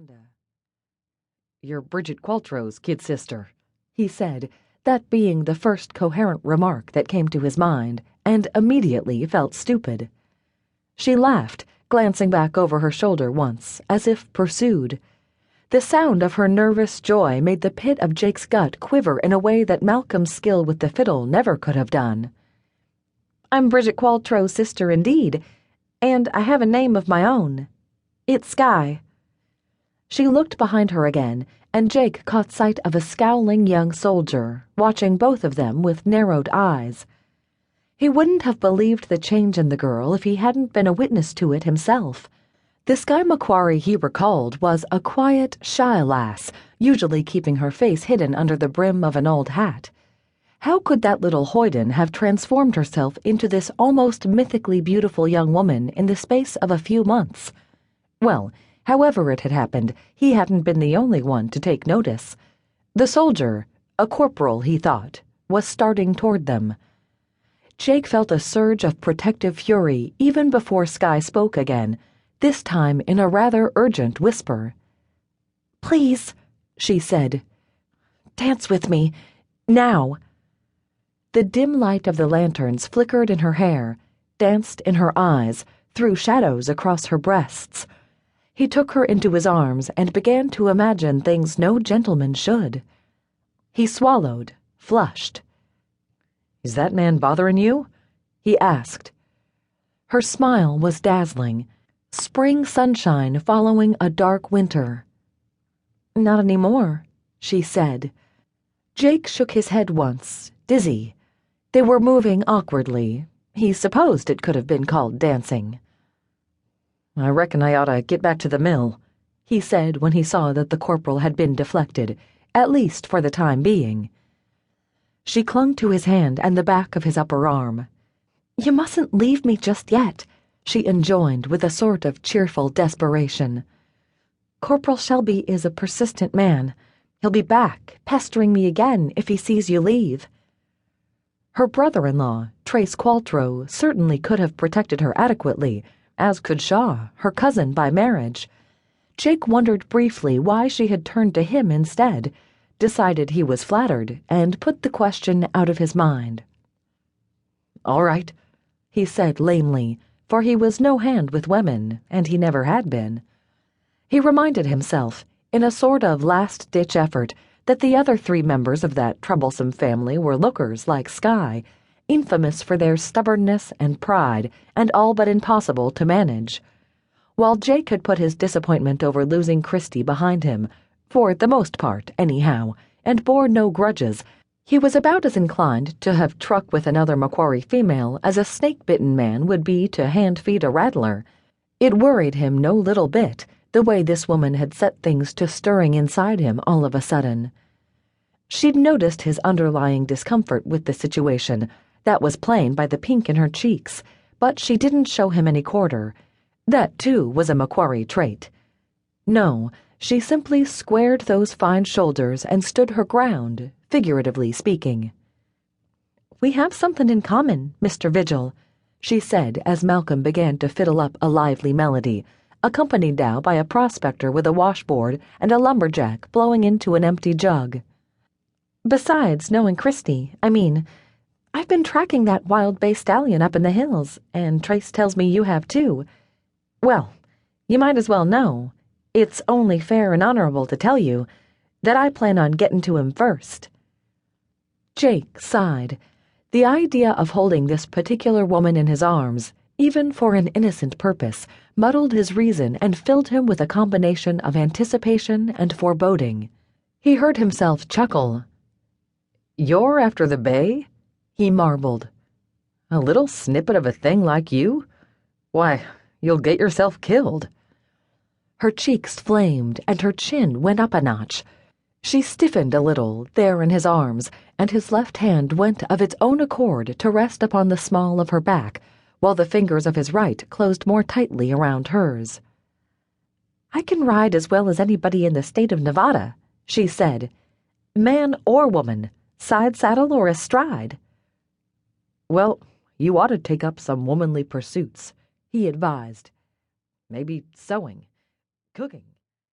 Amanda. "You're Bridget Qualtrow's kid sister," he said, that being the first coherent remark that came to his mind, and immediately felt stupid. She laughed, glancing back over her shoulder once, as if pursued. The sound of her nervous joy made the pit of Jake's gut quiver in a way that Malcolm's skill with the fiddle never could have done. "I'm Bridget Qualtrow's sister indeed, and I have a name of my own. It's Skye." She looked behind her again, and Jake caught sight of a scowling young soldier, watching both of them with narrowed eyes. He wouldn't have believed the change in the girl if he hadn't been a witness to it himself. The Skye McQuarry he recalled was a quiet, shy lass, usually keeping her face hidden under the brim of an old hat. How could that little hoyden have transformed herself into this almost mythically beautiful young woman in the space of a few months? Well, however it had happened, he hadn't been the only one to take notice. The soldier, a corporal he thought, was starting toward them. Jake felt a surge of protective fury even before Skye spoke again, this time in a rather urgent whisper. "Please," she said. "Dance with me. Now." The dim light of the lanterns flickered in her hair, danced in her eyes, threw shadows across her breasts. He took her into his arms and began to imagine things no gentleman should. He swallowed, flushed. "Is that man bothering you?" he asked. Her smile was dazzling, spring sunshine following a dark winter. "Not anymore," she said. Jake shook his head once, dizzy. They were moving awkwardly. He supposed it could have been called dancing. "I reckon I ought to get back to the mill," he said when he saw that the corporal had been deflected, at least for the time being. She clung to his hand and the back of his upper arm. "You mustn't leave me just yet," she enjoined with a sort of cheerful desperation. "Corporal Shelby is a persistent man. He'll be back, pestering me again if he sees you leave." Her brother-in-law, Trace Qualtrow, certainly could have protected her adequately, as could Shaw, her cousin by marriage. Jake wondered briefly why she had turned to him instead, decided he was flattered, and put the question out of his mind. "All right," he said lamely, for he was no hand with women, and he never had been. He reminded himself, in a sort of last-ditch effort, that the other three members of that troublesome family were lookers like Skye, infamous for their stubbornness and pride, and all but impossible to manage. While Jake had put his disappointment over losing Christy behind him, for the most part, anyhow, and bore no grudges, he was about as inclined to have truck with another McQuarry female as a snake-bitten man would be to hand-feed a rattler. It worried him no little bit, the way this woman had set things to stirring inside him all of a sudden. She'd noticed his underlying discomfort with the situation. That was plain by the pink in her cheeks, but she didn't show him any quarter. That, too, was a McQuarry trait. No, she simply squared those fine shoulders and stood her ground, figuratively speaking. "We have something in common, Mr. Vigil," she said as Malcolm began to fiddle up a lively melody, accompanied now by a prospector with a washboard and a lumberjack blowing into an empty jug. "Besides knowing Christy, I've been tracking that wild bay stallion up in the hills, and Trace tells me you have too. Well, you might as well know, it's only fair and honorable to tell you, that I plan on getting to him first." Jake sighed. The idea of holding this particular woman in his arms, even for an innocent purpose, muddled his reason and filled him with a combination of anticipation and foreboding. He heard himself chuckle. "You're after the bay?" he marveled. "A little snippet of a thing like you? Why, you'll get yourself killed." Her cheeks flamed and her chin went up a notch. She stiffened a little, there in his arms, and his left hand went of its own accord to rest upon the small of her back, while the fingers of his right closed more tightly around hers. "I can ride as well as anybody in the state of Nevada," she said. "Man or woman, side saddle or astride." "Well, you ought to take up some womanly pursuits," he advised. "Maybe sewing, cooking."